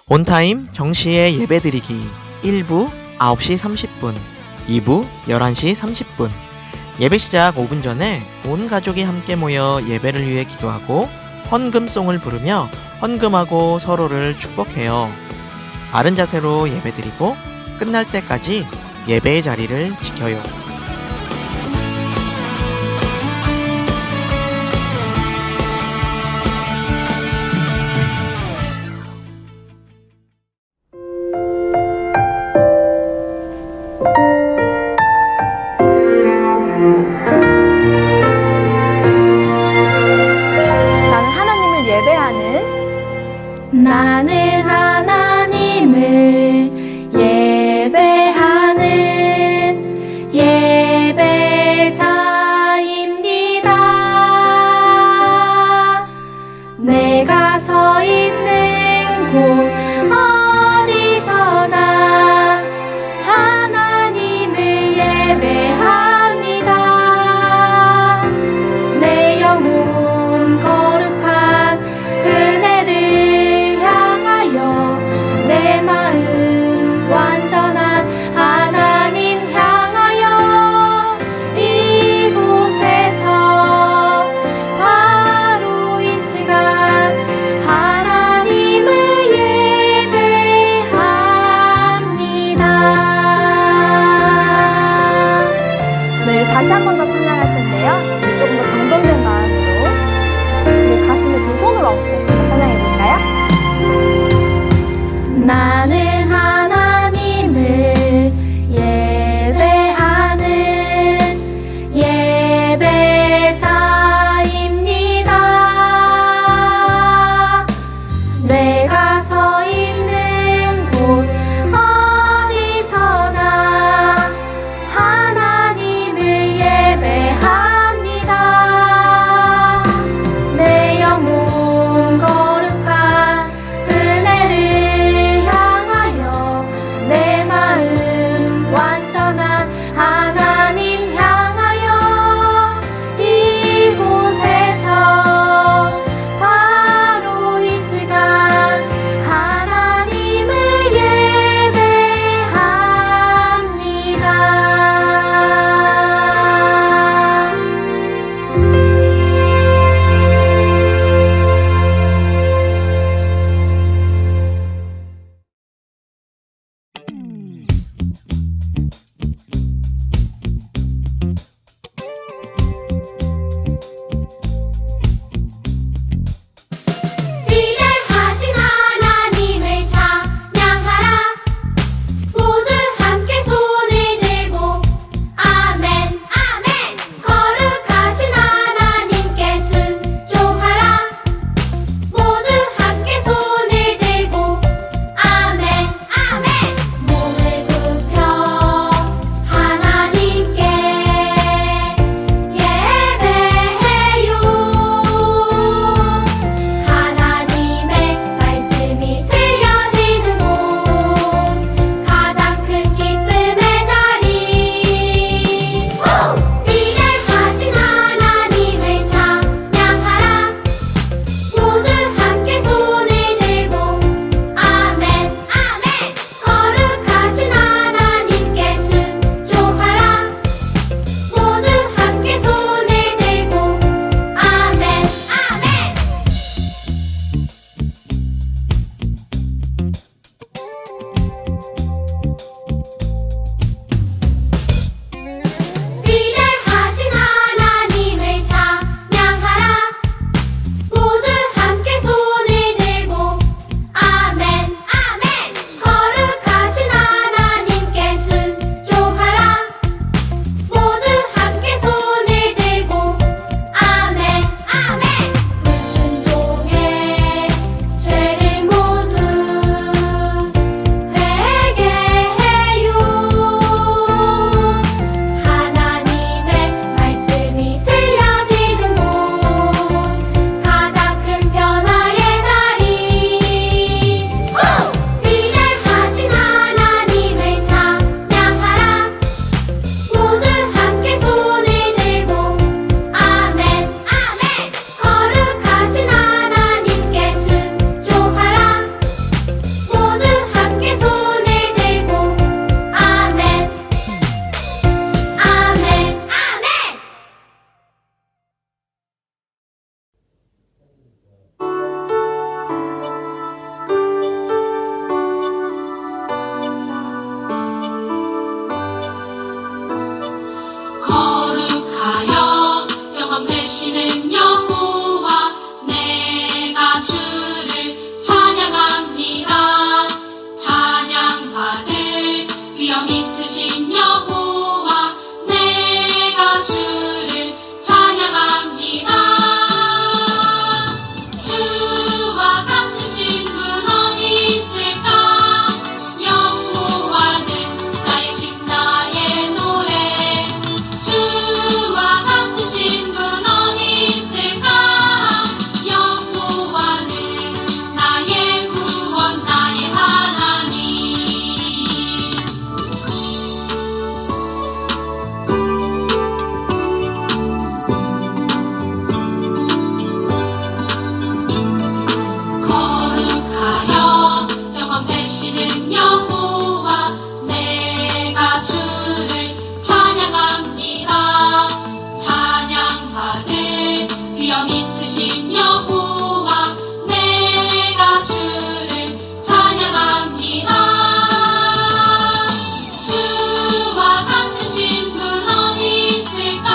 온타임 정시에 예배드리기 1부 9시 30분, 2부 11시 30분. 예배 시작 5분 전에 온 가족이 함께 모여 예배를 위해 기도하고 헌금송을 부르며 헌금하고 서로를 축복해요. 바른 자세로 예배드리고 끝날 때까지 예배의 자리를 지켜요. 나는 하나님을 예배하는 나는 하나님을 예배하는 예배자입니다. 내가 서 있는 곳 어디서나 하나님을 예배합니다. 내 영혼 거룩한 은혜를 향하여 내 마음 완전한 하나님 향하여 이곳에서 바로 이 시간 하나님을 예배합니다. 네, 우리 다시 한 번 더 찬양할 텐데요. 우리 조금 더 정돈된 마음으로 우리 가슴에 두 손을 얹고 찬양해 볼까요? 나는 하나님을 예배하는 예배자입니다. 내가 서 있는 곳 어디서나 하나님을 예배합니다. 내 영혼 되시는 여호와 내가 주를 찬양합니다. 찬양받을 위엄 있으신 여호와 내가 주를 찬양합니다. 주와 같으신 분 어디 있을까? 여호와는 나의 힘 나의 노래. 주와 같으신 분 어디 있을까? 여호와는 나의 구원 나의 하나님. 거룩하여 영원 되시는 여호와 내가 주를 찬양합니다. 찬양받을 위엄 있으신 여호와 내가 주를 찬양합니다. 주와 같으신 분 어디 있을까?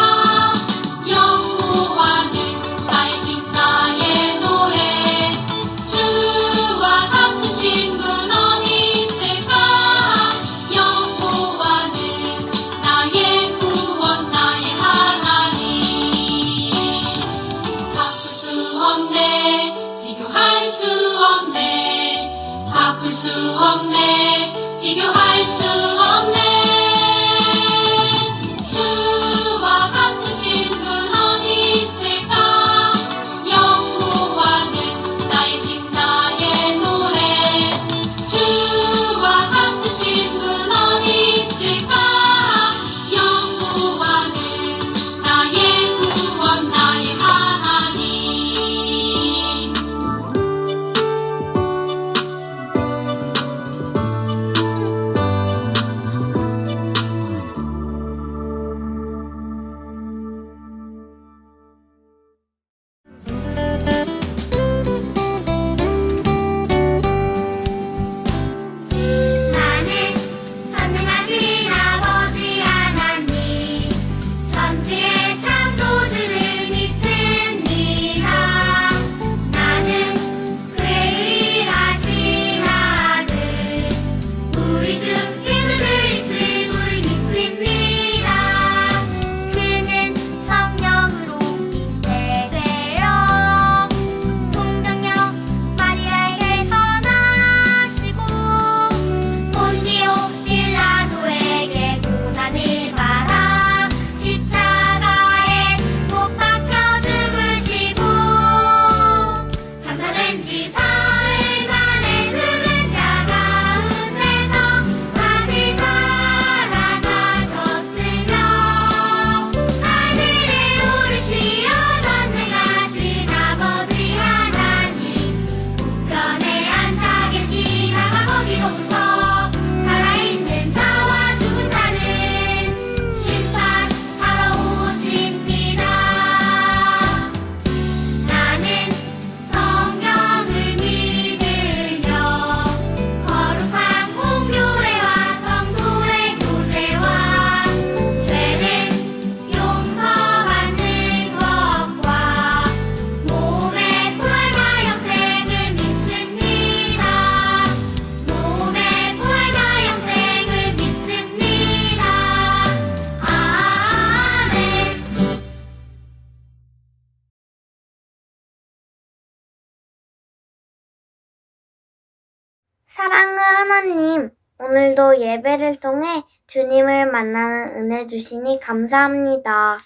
여호와는 나의 힘 나의 노래. 주와 같으신 분 어디 있을까? 여호와는 나의 구원 나의 하나님. 바꿀 수 없네 비교할 수 없네. 바꿀 수 없네 비교할 수 없네. 주와 같으신 분 어디 있을까? 여호와는 나의 힘 나의 노래. 주와 같으신 분 어디 있을까? 여호와는 나의 구원 나의 하나님. 나는 전능하신 아버지 하나님 천지의 창조주를 믿습니다. 나는 그의 유일하신 아들 우리 주 예수 그리스도를 믿습니다. 그는 성령으로 잉태되어 동정녀 마리아에게서 나시고 본디오 빌라도에게 고난을 받아 십자가에 못 박혀 죽으시고 장사된 지 사흘 만에 죽은 자 가운데서 다시 살아나셨으며 하늘에 오르시어 전능하신 아버지 하나님 우편에 앉아 계시다가 거기로부터 살아있는 자와 죽은 자를 심판하러 오십니다. 나는 성령을 믿으며 거룩한 공교회와 성도의 교제와 죄는 용서받는 것과 몸의 부활과 영생을 믿습니다. 몸의 부활과 영생을 믿습니다. 아멘. 사랑의 하나님, 오늘도 예배를 통해 주님을 만나는 은혜 주시니 감사합니다.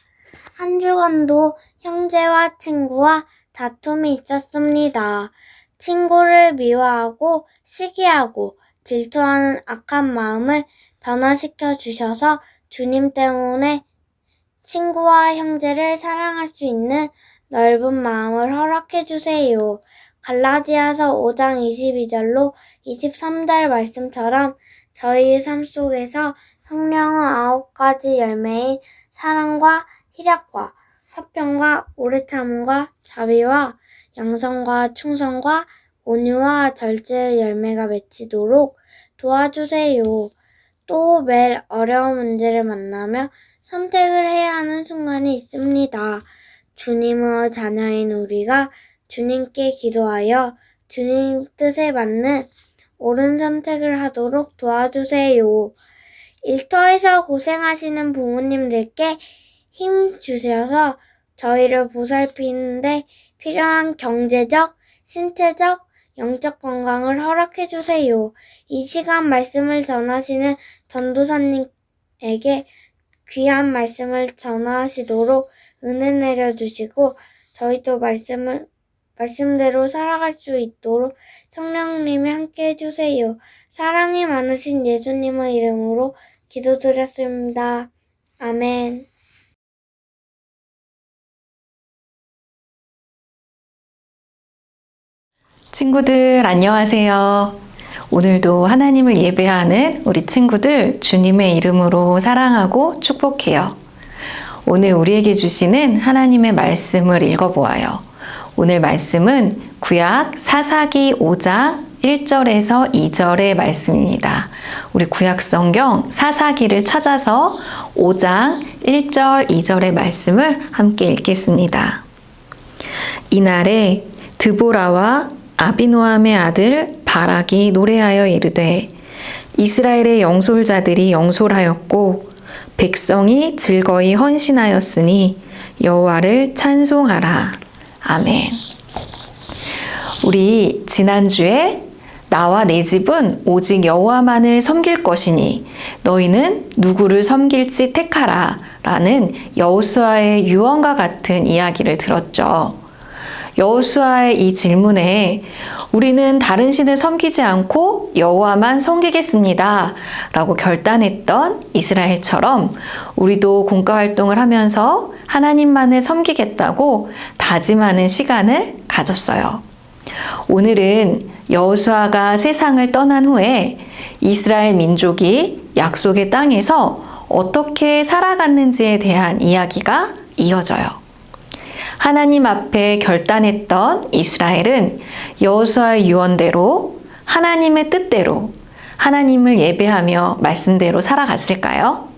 한 주간도 형제와 친구와 다툼이 있었습니다. 친구를 미워하고 시기하고 질투하는 악한 마음을 변화시켜 주셔서 주님 때문에 친구와 형제를 사랑할 수 있는 넓은 마음을 허락해 주세요. 갈라디아서 5장 22절로 23절 말씀처럼 저희의 삶 속에서 성령의 9가지 열매인 사랑과 희락과 화평과 오래 참음과 자비와 양선과 충성과 온유와 절제의 열매가 맺히도록 도와주세요. 또 매일 어려운 문제를 만나며 선택을 해야 하는 순간이 있습니다. 주님의 자녀인 우리가 주님께 기도하여 주님 뜻에 맞는 옳은 선택을 하도록 도와주세요. 일터에서 고생하시는 부모님들께 힘 주셔서 저희를 보살피는데 필요한 경제적, 신체적, 영적 건강을 허락해 주세요. 이 시간 말씀을 전하시는 전도사님에게 귀한 말씀을 전하시도록 은혜 내려주시고 저희도 말씀대로 살아갈 수 있도록 성령님이 함께 해주세요. 사랑이 많으신 예수님의 이름으로 기도드렸습니다. 아멘. 친구들 안녕하세요. 오늘도 하나님을 예배하는 우리 친구들 주님의 이름으로 사랑하고 축복해요. 오늘 우리에게 주시는 하나님의 말씀을 읽어보아요. 오늘 말씀은 구약 사사기 5장 1절에서 2절의 말씀입니다. 우리 구약 성경 사사기를 찾아서 5장 1절 2절의 말씀을 함께 읽겠습니다. 이날에 드보라와 아비노함의 아들 바락이 노래하여 이르되 이스라엘의 영솔자들이 영솔하였고 백성이 즐거이 헌신하였으니 여호와를 찬송하라. 아멘. 우리 지난주에 나와 내 집은 오직 여호와만을 섬길 것이니 너희는 누구를 섬길지 택하라 라는 여호수아의 유언과 같은 이야기를 들었죠. 여호수아의 이 질문에 우리는 다른 신을 섬기지 않고 여호와만 섬기겠습니다 라고 결단했던 이스라엘처럼 우리도 공과활동을 하면서 하나님만을 섬기겠다고 다짐하는 시간을 가졌어요. 오늘은 여호수아가 세상을 떠난 후에 이스라엘 민족이 약속의 땅에서 어떻게 살아갔는지에 대한 이야기가 이어져요. 하나님 앞에 결단했던 이스라엘은 여호수아의 유언대로 하나님의 뜻대로 하나님을 예배하며 말씀대로 살아갔을까요?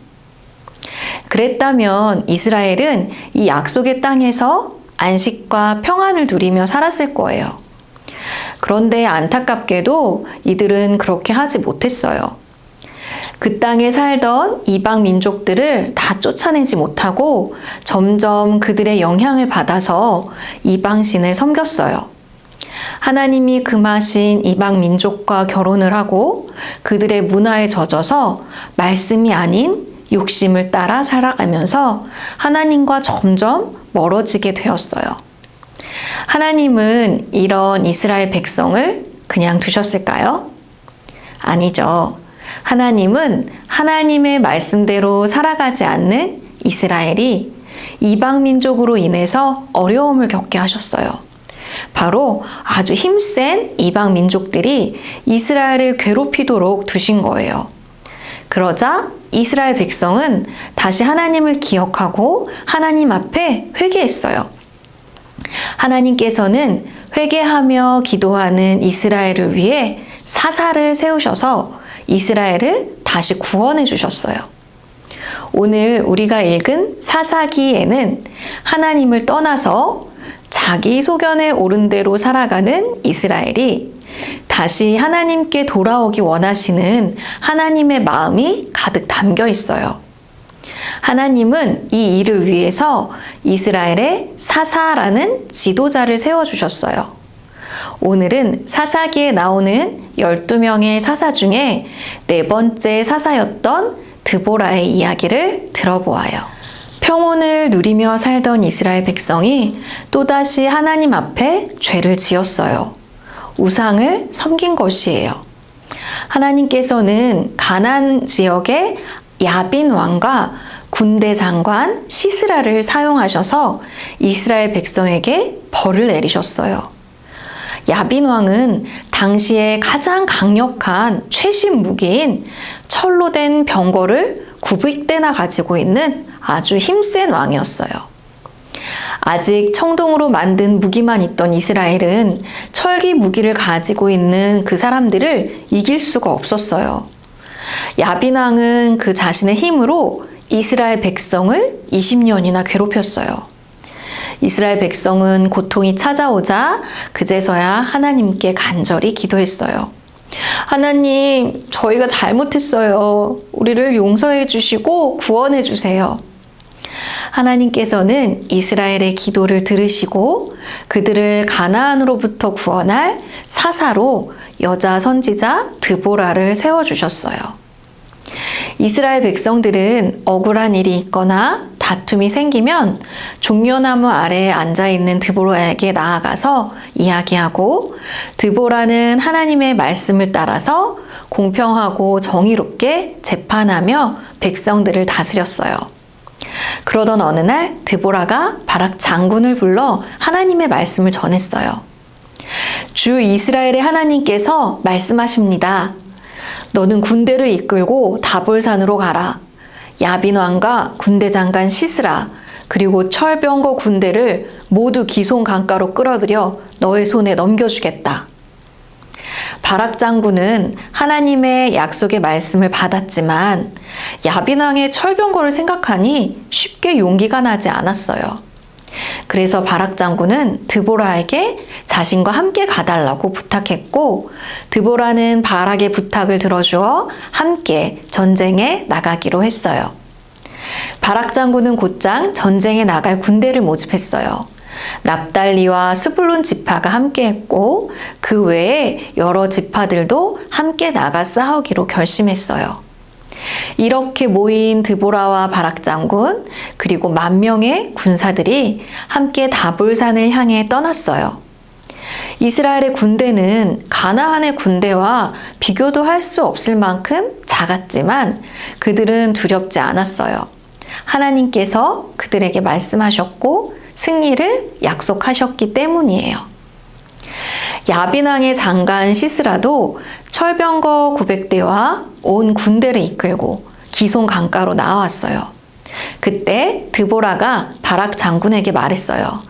그랬다면 이스라엘은 이 약속의 땅에서 안식과 평안을 누리며 살았을 거예요. 그런데 안타깝게도 이들은 그렇게 하지 못했어요. 그 땅에 살던 이방 민족들을 다 쫓아내지 못하고 점점 그들의 영향을 받아서 이방신을 섬겼어요. 하나님이 금하신 이방 민족과 결혼을 하고 그들의 문화에 젖어서 말씀이 아닌 욕심을 따라 살아가면서 하나님과 점점 멀어지게 되었어요. 하나님은 이런 이스라엘 백성을 그냥 두셨을까요? 아니죠. 하나님은 하나님의 말씀대로 살아가지 않는 이스라엘이 이방 민족으로 인해서 어려움을 겪게 하셨어요. 바로 아주 힘센 이방 민족들이 이스라엘을 괴롭히도록 두신 거예요. 그러자 이스라엘 백성은 다시 하나님을 기억하고 하나님 앞에 회개했어요. 하나님께서는 회개하며 기도하는 이스라엘을 위해 사사를 세우셔서 이스라엘을 다시 구원해 주셨어요. 오늘 우리가 읽은 사사기에는 하나님을 떠나서 자기 소견에 옳은 대로 살아가는 이스라엘이 다시 하나님께 돌아오기 원하시는 하나님의 마음이 가득 담겨 있어요. 하나님은 이 일을 위해서 이스라엘에 사사라는 지도자를 세워주셨어요. 오늘은 사사기에 나오는 12명의 사사 중에 4번째 사사였던 드보라의 이야기를 들어보아요. 평온을 누리며 살던 이스라엘 백성이 또다시 하나님 앞에 죄를 지었어요. 우상을 섬긴 것이에요. 하나님께서는 가나안 지역의 야빈 왕과 군대 장관 시스라를 사용하셔서 이스라엘 백성에게 벌을 내리셨어요. 야빈 왕은 당시에 가장 강력한 최신 무기인 철로 된 병거를 900대나 가지고 있는 아주 힘센 왕이었어요. 아직 청동으로 만든 무기만 있던 이스라엘은 철기 무기를 가지고 있는 그 사람들을 이길 수가 없었어요. 야빈 왕은 그 자신의 힘으로 이스라엘 백성을 20년이나 괴롭혔어요. 이스라엘 백성은 고통이 찾아오자 그제서야 하나님께 간절히 기도했어요. 하나님, 저희가 잘못했어요. 우리를 용서해 주시고 구원해 주세요. 하나님께서는 이스라엘의 기도를 들으시고 그들을 가나안으로부터 구원할 사사로 여자 선지자 드보라를 세워주셨어요. 이스라엘 백성들은 억울한 일이 있거나 다툼이 생기면 종려나무 아래에 앉아있는 드보라에게 나아가서 이야기하고, 드보라는 하나님의 말씀을 따라서 공평하고 정의롭게 재판하며 백성들을 다스렸어요. 그러던 어느 날 드보라가 바락 장군을 불러 하나님의 말씀을 전했어요. 주 이스라엘의 하나님께서 말씀하십니다. 너는 군대를 이끌고 다볼산으로 가라. 야빈 왕과 군대 장관 시스라 그리고 철병거 군대를 모두 기손 강가로 끌어들여 너의 손에 넘겨주겠다. 바락 장군은 하나님의 약속의 말씀을 받았지만 야빈 왕의 철병거를 생각하니 쉽게 용기가 나지 않았어요. 그래서 바락 장군은 드보라에게 자신과 함께 가달라고 부탁했고, 드보라는 바락의 부탁을 들어주어 함께 전쟁에 나가기로 했어요. 바락 장군은 곧장 전쟁에 나갈 군대를 모집했어요. 납달리와 스불론 지파가 함께했고 그 외에 여러 지파들도 함께 나가 싸우기로 결심했어요. 이렇게 모인 드보라와 바락 장군 그리고 10,000명의 군사들이 함께 다볼산을 향해 떠났어요. 이스라엘의 군대는 가나안의 군대와 비교도 할 수 없을 만큼 작았지만 그들은 두렵지 않았어요. 하나님께서 그들에게 말씀하셨고 승리를 약속하셨기 때문이에요. 야빈 왕의 장관 시스라도 철병거 900대와 온 군대를 이끌고 기손 강가로 나왔어요. 그때 드보라가 바락 장군에게 말했어요.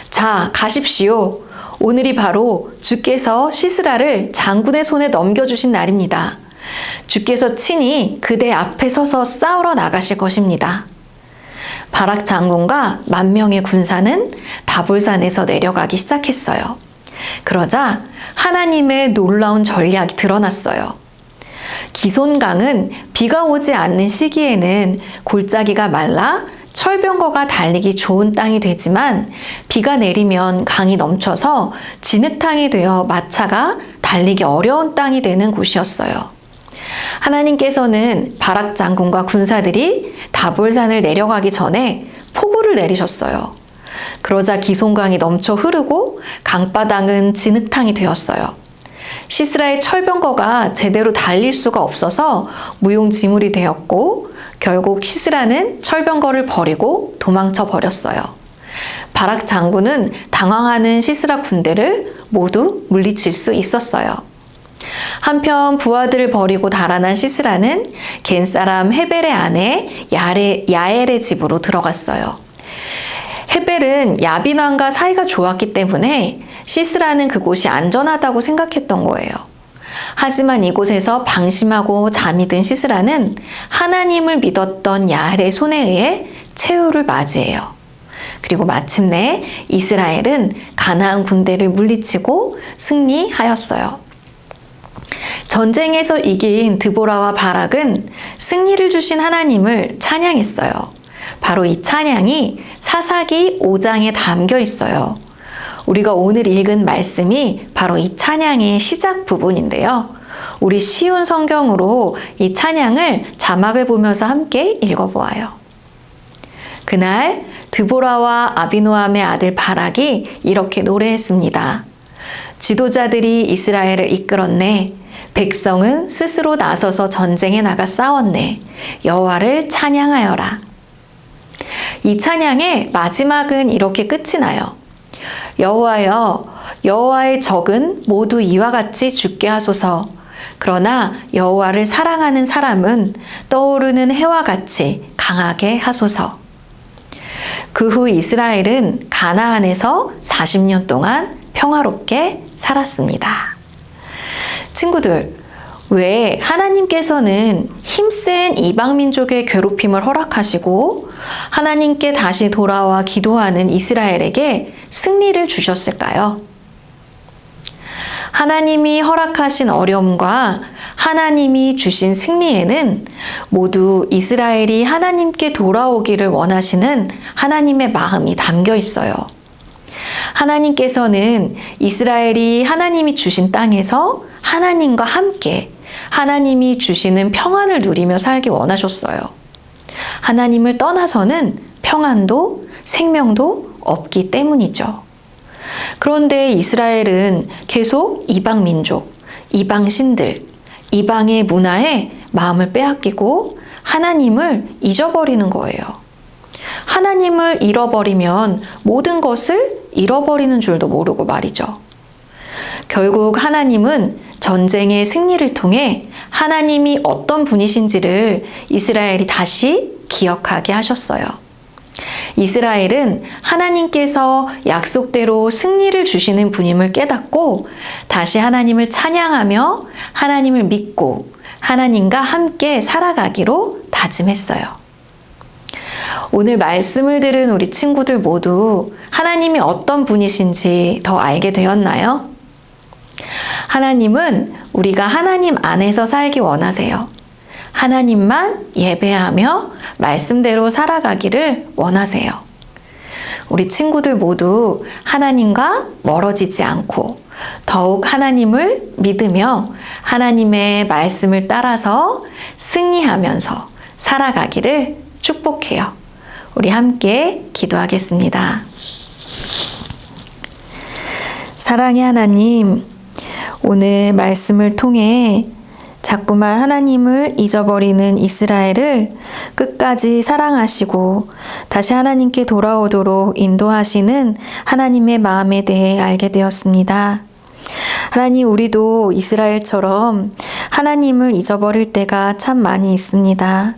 자, 가십시오. 오늘이 바로 주께서 시스라를 장군의 손에 넘겨주신 날입니다. 주께서 친히 그대 앞에 서서 싸우러 나가실 것입니다. 바락 장군과 10,000명의 군사는 다볼산에서 내려가기 시작했어요. 그러자 하나님의 놀라운 전략이 드러났어요. 기손강은 비가 오지 않는 시기에는 골짜기가 말라 철병거가 달리기 좋은 땅이 되지만 비가 내리면 강이 넘쳐서 진흙탕이 되어 마차가 달리기 어려운 땅이 되는 곳이었어요. 하나님께서는 바락 장군과 군사들이 다볼산을 내려가기 전에 폭우를 내리셨어요. 그러자 기손강이 넘쳐 흐르고 강바닥은 진흙탕이 되었어요. 시스라의 철병거가 제대로 달릴 수가 없어서 무용지물이 되었고 결국 시스라는 철병거를 버리고 도망쳐 버렸어요. 바락 장군은 당황하는 시스라 군대를 모두 물리칠 수 있었어요. 한편 부하들을 버리고 달아난 시스라는 겐 사람 헤벨의 아내 야엘의 집으로 들어갔어요. 헤벨은 야빈 왕과 사이가 좋았기 때문에 시스라는 그곳이 안전하다고 생각했던 거예요. 하지만 이곳에서 방심하고 잠이 든 시스라는 하나님을 믿었던 야엘의 손에 의해 최후를 맞이해요. 그리고 마침내 이스라엘은 가나안 군대를 물리치고 승리하였어요. 전쟁에서 이긴 드보라와 바락은 승리를 주신 하나님을 찬양했어요. 바로 이 찬양이 사사기 5장에 담겨 있어요. 우리가 오늘 읽은 말씀이 바로 이 찬양의 시작 부분인데요. 우리 쉬운 성경으로 이 찬양을 자막을 보면서 함께 읽어보아요. 그날 드보라와 아비노함의 아들 바락이 이렇게 노래했습니다. 지도자들이 이스라엘을 이끌었네. 백성은 스스로 나서서 전쟁에 나가 싸웠네. 여호와를 찬양하여라. 이 찬양의 마지막은 이렇게 끝이 나요. 여호와여, 여호와의 적은 모두 이와 같이 죽게 하소서. 그러나 여호와를 사랑하는 사람은 떠오르는 해와 같이 강하게 하소서. 그 후 이스라엘은 가나안에서 40년 동안 평화롭게 살았습니다. 친구들, 왜 하나님께서는 힘센 이방 민족의 괴롭힘을 허락하시고 하나님께 다시 돌아와 기도하는 이스라엘에게 승리를 주셨을까요? 하나님이 허락하신 어려움과 하나님이 주신 승리에는 모두 이스라엘이 하나님께 돌아오기를 원하시는 하나님의 마음이 담겨 있어요. 하나님께서는 이스라엘이 하나님이 주신 땅에서 하나님과 함께 하나님이 주시는 평안을 누리며 살기 원하셨어요. 하나님을 떠나서는 평안도 생명도 없기 때문이죠. 그런데 이스라엘은 계속 이방 민족, 이방 신들, 이방의 문화에 마음을 빼앗기고 하나님을 잊어버리는 거예요. 하나님을 잃어버리면 모든 것을 잃어버리는 줄도 모르고 말이죠. 결국 하나님은 전쟁의 승리를 통해 하나님이 어떤 분이신지를 이스라엘이 다시 기억하게 하셨어요. 이스라엘은 하나님께서 약속대로 승리를 주시는 분임을 깨닫고 다시 하나님을 찬양하며 하나님을 믿고 하나님과 함께 살아가기로 다짐했어요. 오늘 말씀을 들은 우리 친구들 모두 하나님이 어떤 분이신지 더 알게 되었나요? 하나님은 우리가 하나님 안에서 살기 원하세요. 하나님만 예배하며 말씀대로 살아가기를 원하세요. 우리 친구들 모두 하나님과 멀어지지 않고 더욱 하나님을 믿으며 하나님의 말씀을 따라서 승리하면서 살아가기를 축복해요. 우리 함께 기도하겠습니다. 사랑의 하나님, 오늘 말씀을 통해 자꾸만 하나님을 잊어버리는 이스라엘을 끝까지 사랑하시고 다시 하나님께 돌아오도록 인도하시는 하나님의 마음에 대해 알게 되었습니다. 하나님, 우리도 이스라엘처럼 하나님을 잊어버릴 때가 참 많이 있습니다.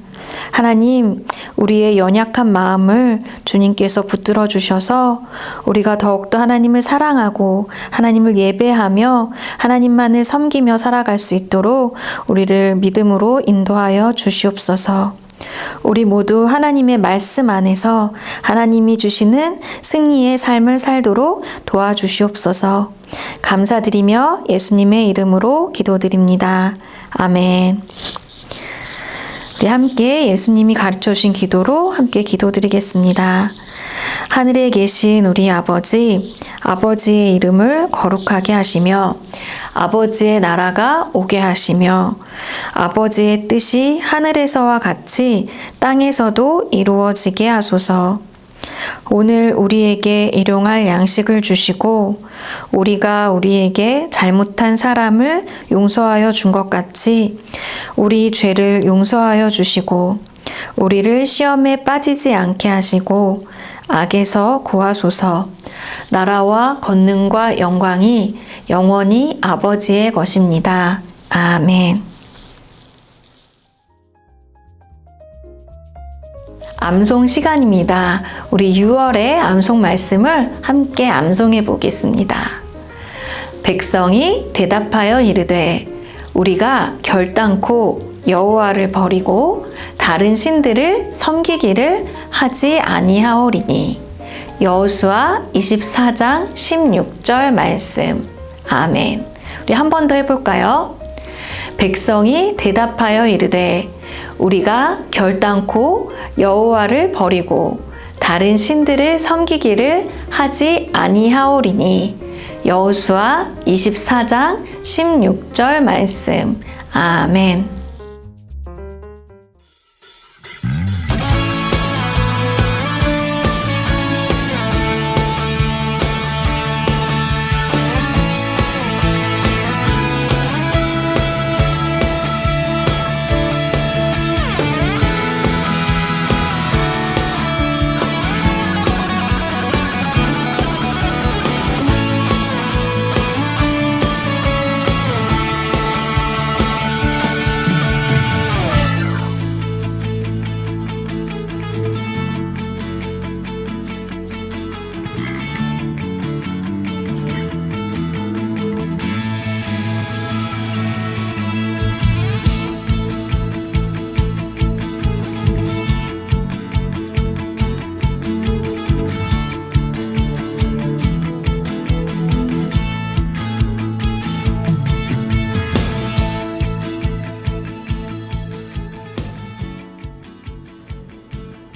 하나님, 우리의 연약한 마음을 주님께서 붙들어 주셔서 우리가 더욱더 하나님을 사랑하고 하나님을 예배하며 하나님만을 섬기며 살아갈 수 있도록 우리를 믿음으로 인도하여 주시옵소서. 우리 모두 하나님의 말씀 안에서 하나님이 주시는 승리의 삶을 살도록 도와주시옵소서. 감사드리며 예수님의 이름으로 기도드립니다. 아멘. 우리 함께 예수님이 가르쳐 주신 기도로 함께 기도드리겠습니다. 하늘에 계신 우리 아버지, 아버지의 이름을 거룩하게 하시며 아버지의 나라가 오게 하시며 아버지의 뜻이 하늘에서와 같이 땅에서도 이루어지게 하소서. 오늘 우리에게 일용할 양식을 주시고 우리가 우리에게 잘못한 사람을 용서하여 준 것 같이 우리 죄를 용서하여 주시고 우리를 시험에 빠지지 않게 하시고 악에서 구하소서. 나라와 권능과 영광이 영원히 아버지의 것입니다. 아멘. 암송 시간입니다. 우리 6월의 암송 말씀을 함께 암송해 보겠습니다. 백성이 대답하여 이르되 우리가 결단코 여호와를 버리고 다른 신들을 섬기기를 하지 아니하오리니. 여호수아 24장 16절 말씀. 아멘. 우리 한 번 더 해볼까요? 백성이 대답하여 이르되 우리가 결단코 여호와를 버리고 다른 신들을 섬기기를 하지 아니하오리니. 여호수아 24장 16절 말씀. 아멘.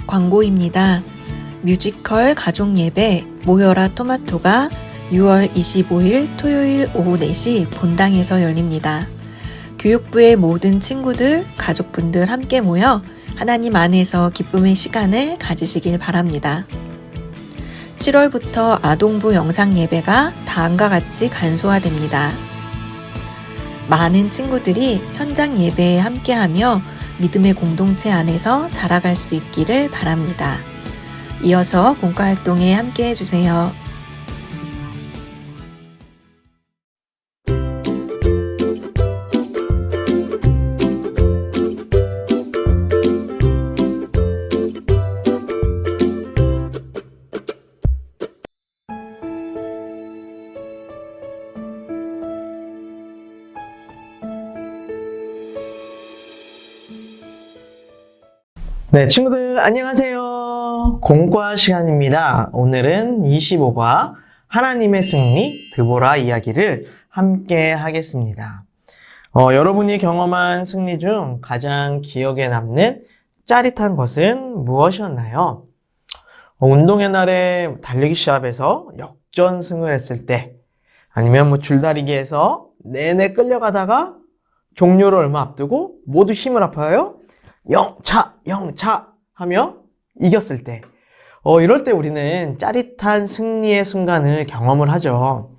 광고입니다. 뮤지컬 가족 예배 모여라 토마토가 6월 25일 토요일 오후 4시 본당에서 열립니다. 교육부의 모든 친구들, 가족분들 함께 모여 하나님 안에서 기쁨의 시간을 가지시길 바랍니다. 7월부터 아동부 영상 예배가 다음과 같이 간소화됩니다. 많은 친구들이 현장 예배에 함께하며 믿음의 공동체 안에서 자라갈 수 있기를 바랍니다. 이어서 봉과활동에 함께해 주세요. 네, 친구들 안녕하세요. 공과 시간입니다. 오늘은 25과 하나님의 승리 드보라 이야기를 함께 하겠습니다. 여러분이 경험한 승리 중 가장 기억에 남는 짜릿한 것은 무엇이었나요? 운동의 날에 달리기 시합에서 역전승을 했을 때, 아니면 줄다리기에서 내내 끌려가다가 종료를 얼마 앞두고 모두 힘을 합하여 영차 하며 이겼을 때, 이럴 때 우리는 짜릿한 승리의 순간을 경험을 하죠.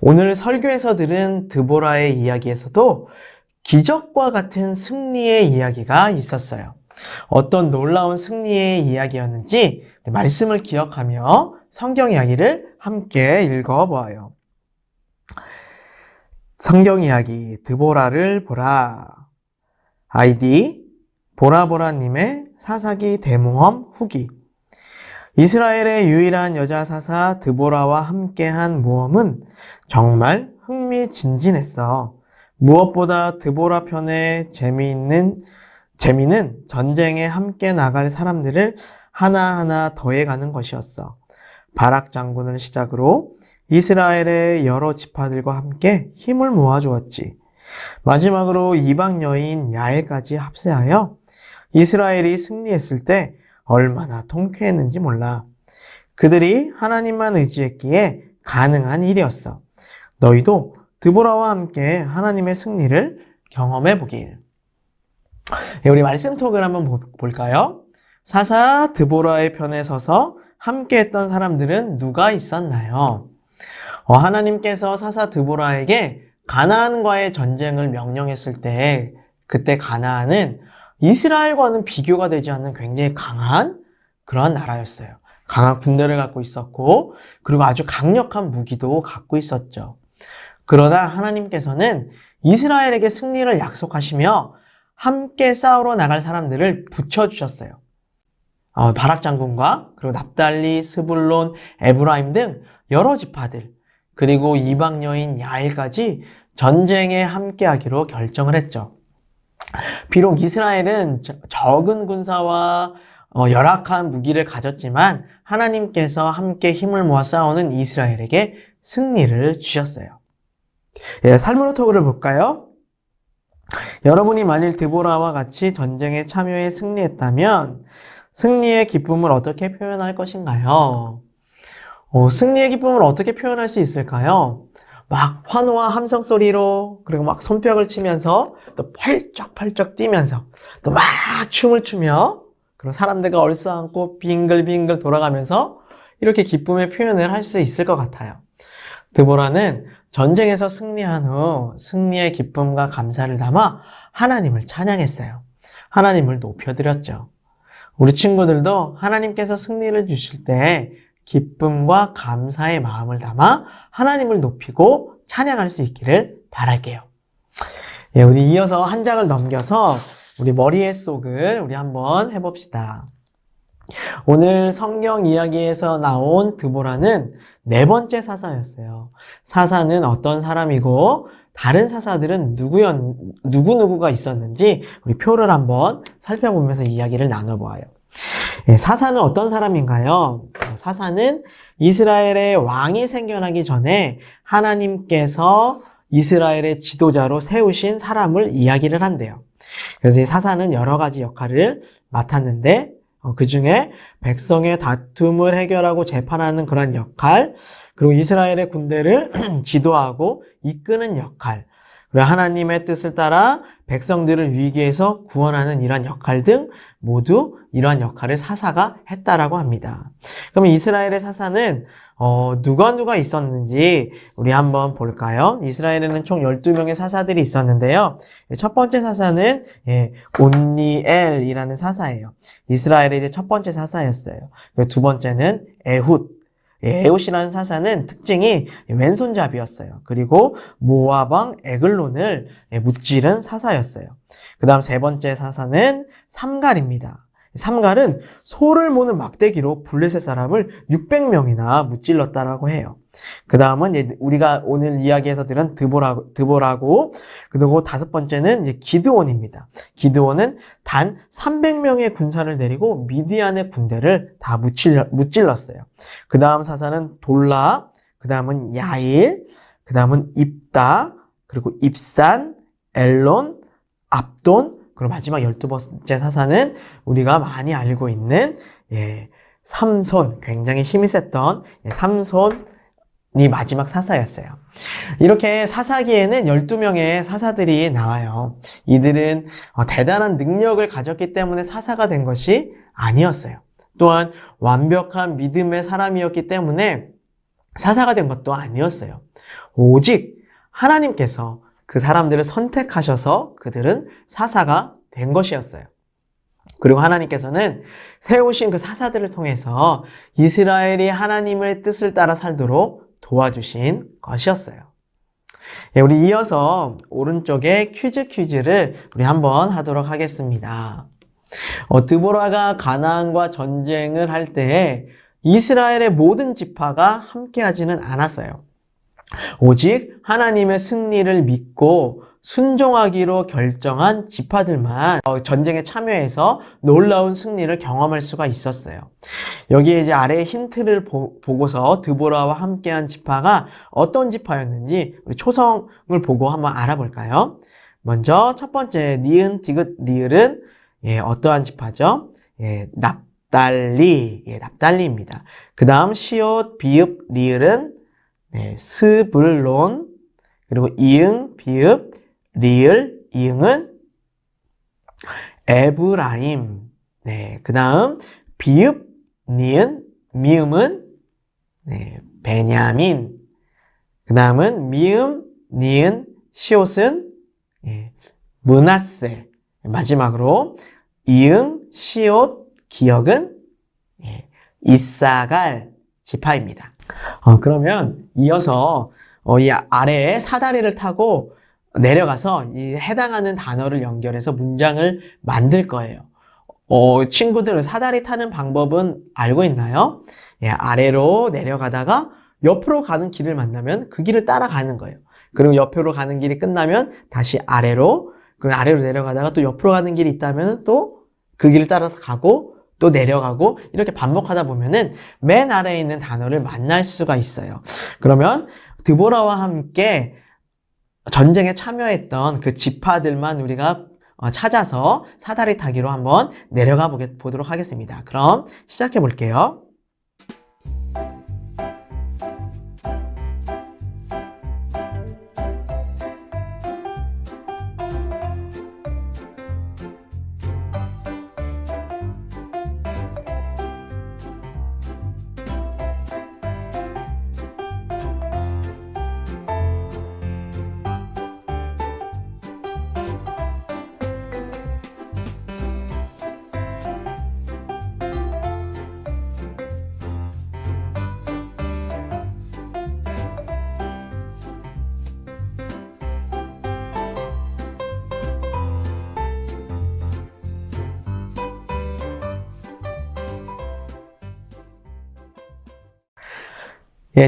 오늘 설교에서 들은 드보라의 이야기에서도 기적과 같은 승리의 이야기가 있었어요. 어떤 놀라운 승리의 이야기였는지 말씀을 기억하며 성경 이야기를 함께 읽어보아요. 성경 이야기 드보라를 보라. 아이디 보라보라님의 사사기 대모험 후기. 이스라엘의 유일한 여자 사사 드보라와 함께한 모험은 정말 흥미진진했어. 무엇보다 드보라 편의 재미는 전쟁에 함께 나갈 사람들을 하나하나 더해가는 것이었어. 바락 장군을 시작으로 이스라엘의 여러 지파들과 함께 힘을 모아주었지. 마지막으로 이방 여인 야엘까지 합세하여 이스라엘이 승리했을 때 얼마나 통쾌했는지 몰라. 그들이 하나님만 의지했기에 가능한 일이었어. 너희도 드보라와 함께 하나님의 승리를 경험해 보길. 우리 말씀 톡을 한번 볼까요? 사사 드보라의 편에 서서 함께 했던 사람들은 누가 있었나요? 하나님께서 사사 드보라에게 가나안과의 전쟁을 명령했을 때, 그때 가나안은 이스라엘과는 비교가 되지 않는 굉장히 강한 그런 나라였어요. 강한 군대를 갖고 있었고, 그리고 아주 강력한 무기도 갖고 있었죠. 그러나 하나님께서는 이스라엘에게 승리를 약속하시며 함께 싸우러 나갈 사람들을 붙여주셨어요. 바락 장군과 그리고 납달리, 스불론, 에브라임 등 여러 지파들, 그리고 이방 여인 야엘까지 전쟁에 함께하기로 결정을 했죠. 비록 이스라엘은 적은 군사와 열악한 무기를 가졌지만 하나님께서 함께 힘을 모아 싸우는 이스라엘에게 승리를 주셨어요. 삶으로 토그를 볼까요? 여러분이 만일 드보라와 같이 전쟁에 참여해 승리했다면 승리의 기쁨을 어떻게 표현할 것인가요? 승리의 기쁨을 어떻게 표현할 수 있을까요? 막 환호와 함성 소리로, 그리고 막 손뼉을 치면서, 또 펄쩍펄쩍 뛰면서, 또 막 춤을 추며, 그리고 사람들과 얼싸안고 빙글빙글 돌아가면서 이렇게 기쁨의 표현을 할 수 있을 것 같아요. 드보라는 전쟁에서 승리한 후 승리의 기쁨과 감사를 담아 하나님을 찬양했어요. 하나님을 높여드렸죠. 우리 친구들도 하나님께서 승리를 주실 때 기쁨과 감사의 마음을 담아 하나님을 높이고 찬양할 수 있기를 바랄게요. 우리 이어서 한 장을 넘겨서 우리 머리의 속을 우리 한번 해봅시다. 오늘 성경 이야기에서 나온 드보라는 네 번째 사사였어요. 사사는 어떤 사람이고 다른 사사들은 누구누구가 있었는지 우리 표를 한번 살펴보면서 이야기를 나눠보아요. 사사는 어떤 사람인가요? 사사는 이스라엘의 왕이 생겨나기 전에 하나님께서 이스라엘의 지도자로 세우신 사람을 이야기를 한대요. 그래서 이 사사는 여러 가지 역할을 맡았는데 그 중에 백성의 다툼을 해결하고 재판하는 그런 역할, 그리고 이스라엘의 군대를 지도하고 이끄는 역할, 그리고 하나님의 뜻을 따라 백성들을 위기에서 구원하는 이러한 역할 등 모두 이러한 역할을 사사가 했다라고 합니다. 그러면 이스라엘의 사사는 누가 있었는지 우리 한번 볼까요? 이스라엘에는 총 12명의 사사들이 있었는데요. 첫 번째 사사는 온니엘이라는 사사예요. 이스라엘의 이제 첫 번째 사사였어요. 두 번째는 에훗. 에훗이라는 사사는 특징이 왼손잡이였어요. 그리고 모압 왕 에글론을 무찌른 사사였어요. 그 다음 세 번째 사사는 삼갈입니다. 삼갈은 소를 모는 막대기로 블레셋 사람을 600명이나 무찔렀다라고 해요. 그 다음은 우리가 오늘 이야기에서 들은 드보라고, 그리고 다섯 번째는 이제 기드온입니다. 기드온은 단 300명의 군사를 내리고 미디안의 군대를 다 무찔렀어요. 그 다음 사사는 돌라, 그 다음은 야일, 그 다음은 입다, 그리고 입산, 엘론, 압돈, 그리고 마지막 12번째 사사는 우리가 많이 알고 있는 삼손, 굉장히 힘이 셌던 삼손이 마지막 사사였어요. 이렇게 사사기에는 12명의 사사들이 나와요. 이들은 대단한 능력을 가졌기 때문에 사사가 된 것이 아니었어요. 또한 완벽한 믿음의 사람이었기 때문에 사사가 된 것도 아니었어요. 오직 하나님께서 그 사람들을 선택하셔서 그들은 사사가 된 것이었어요. 그리고 하나님께서는 세우신 그 사사들을 통해서 이스라엘이 하나님의 뜻을 따라 살도록 도와주신 것이었어요. 우리 이어서 오른쪽에 퀴즈를 우리 한번 하도록 하겠습니다. 드보라가 가나안과 전쟁을 할 때에 이스라엘의 모든 지파가 함께하지는 않았어요. 오직 하나님의 승리를 믿고 순종하기로 결정한 지파들만 전쟁에 참여해서 놀라운 승리를 경험할 수가 있었어요. 여기에 이제 아래의 힌트를 보고서 드보라와 함께한 지파가 어떤 지파였는지 우리 초성을 보고 한번 알아볼까요? 먼저 첫 번째 니은, 디귿, 리을은 어떠한 지파죠? 납달리입니다. 그 다음 시옷, 비읍, 리을은 스불론, 그리고 이응, 비읍, 리을, 이응은 에브라임. 그 다음 비읍, 니은, 미음은 베냐민. 그 다음은 미음, 니은, 시옷은 므낫세. 마지막으로 이응, 시옷, 기역은 이사갈 지파입니다. 그러면 이어서 이 아래에 사다리를 타고 내려가서 이 해당하는 단어를 연결해서 문장을 만들 거예요. 친구들 사다리 타는 방법은 알고 있나요? 아래로 내려가다가 옆으로 가는 길을 만나면 그 길을 따라가는 거예요. 그리고 옆으로 가는 길이 끝나면 다시 아래로, 그리고 아래로 내려가다가 또 옆으로 가는 길이 있다면 또 그 길을 따라서 가고 또 내려가고 이렇게 반복하다 보면은 맨 아래에 있는 단어를 만날 수가 있어요. 그러면 드보라와 함께 전쟁에 참여했던 그 지파들만 우리가 찾아서 사다리 타기로 한번 내려가 보도록 하겠습니다. 그럼 시작해 볼게요.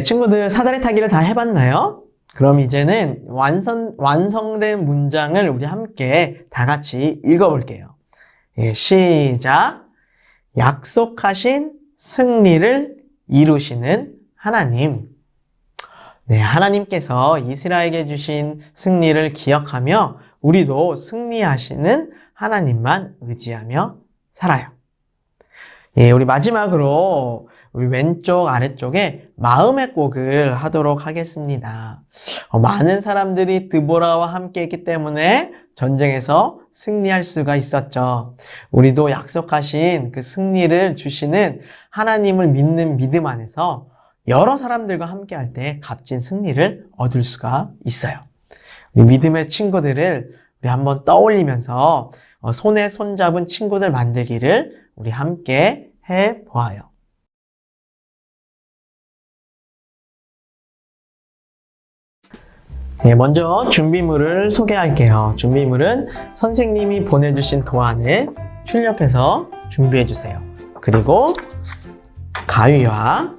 친구들 사다리 타기를 다 해봤나요? 그럼 이제는 완성된 문장을 우리 함께 다 같이 읽어볼게요. 시작. 약속하신 승리를 이루시는 하나님. 하나님께서 이스라엘에게 주신 승리를 기억하며 우리도 승리하시는 하나님만 의지하며 살아요. 예, 우리 마지막으로 우리 왼쪽 아래쪽에 마음의 곡을 하도록 하겠습니다. 많은 사람들이 드보라와 함께 했기 때문에 전쟁에서 승리할 수가 있었죠. 우리도 약속하신 그 승리를 주시는 하나님을 믿는 믿음 안에서 여러 사람들과 함께 할 때 값진 승리를 얻을 수가 있어요. 우리 믿음의 친구들을 우리 한번 떠올리면서 손에 손잡은 친구들 만들기를 우리 함께 해 보아요. 네, 먼저 준비물을 소개할게요. 준비물은 선생님이 보내주신 도안을 출력해서 준비해 주세요. 그리고 가위와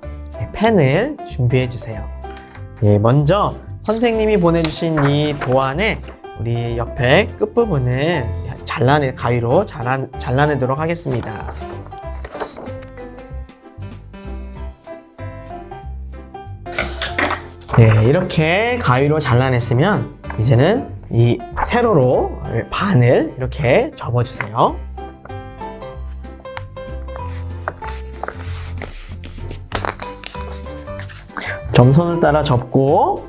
펜을 준비해 주세요. 예, 먼저 선생님이 보내주신 이 도안에 우리 옆에 끝부분을 가위로 잘라내도록 하겠습니다. 네, 이렇게 가위로 잘라냈으면 이제는 이 세로로 반을 이렇게 접어주세요. 점선을 따라 접고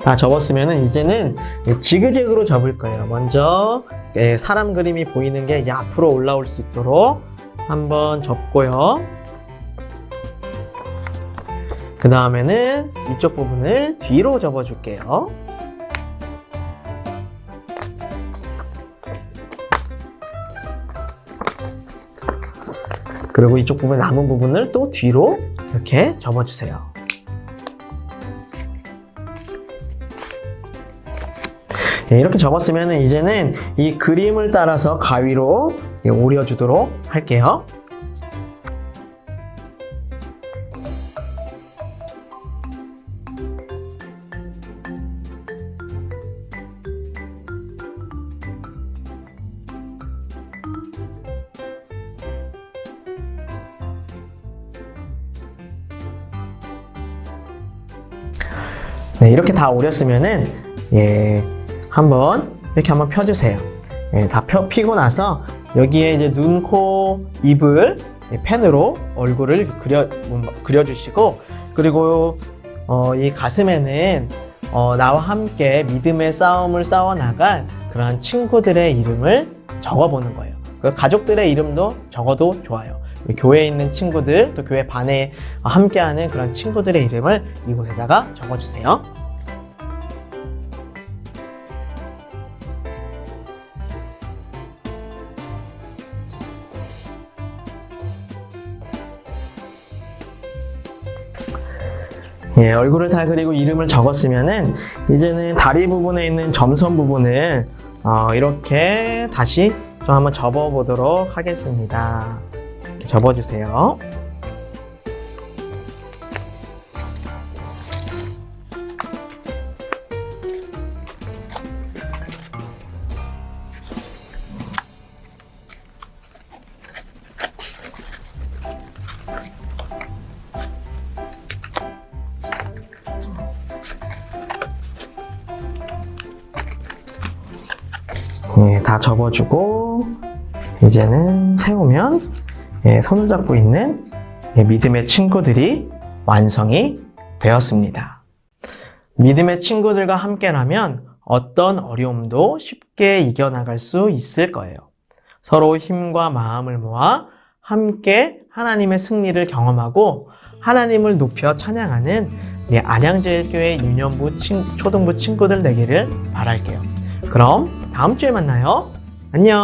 다 접었으면 이제는 지그재그로 접을 거예요. 먼저 사람 그림이 보이는 게 이제 앞으로 올라올 수 있도록 한번 접고요. 그 다음에는 이쪽 부분을 뒤로 접어줄게요. 그리고 이쪽 부분 남은 부분을 또 뒤로 이렇게 접어주세요. 네, 이렇게 접었으면 이제는 이 그림을 따라서 가위로 오려주도록 할게요. 네, 이렇게 다 오렸으면은 이렇게 한번 펴주세요. 다 피고 나서 여기에 이제 눈, 코, 입을 펜으로 얼굴을 그려주시고, 그리고 이 가슴에는 나와 함께 믿음의 싸움을 싸워나갈 그런 친구들의 이름을 적어보는 거예요. 가족들의 이름도 적어도 좋아요. 우리 교회에 있는 친구들, 또 교회 반에 함께하는 그런 친구들의 이름을 이곳에다가 적어주세요. 예, 얼굴을 다 그리고 이름을 적었으면은 이제는 다리 부분에 있는 점선 부분을 이렇게 다시 좀 한번 접어 보도록 하겠습니다. 이렇게 접어 주세요. 다 접어주고 이제는 세우면 손을 잡고 있는 믿음의 친구들이 완성이 되었습니다. 믿음의 친구들과 함께라면 어떤 어려움도 쉽게 이겨나갈 수 있을 거예요. 서로 힘과 마음을 모아 함께 하나님의 승리를 경험하고 하나님을 높여 찬양하는 안양제일교회 유년부 초등부 친구들 되기를 바랄게요. 그럼 다음 주에 만나요. 안녕.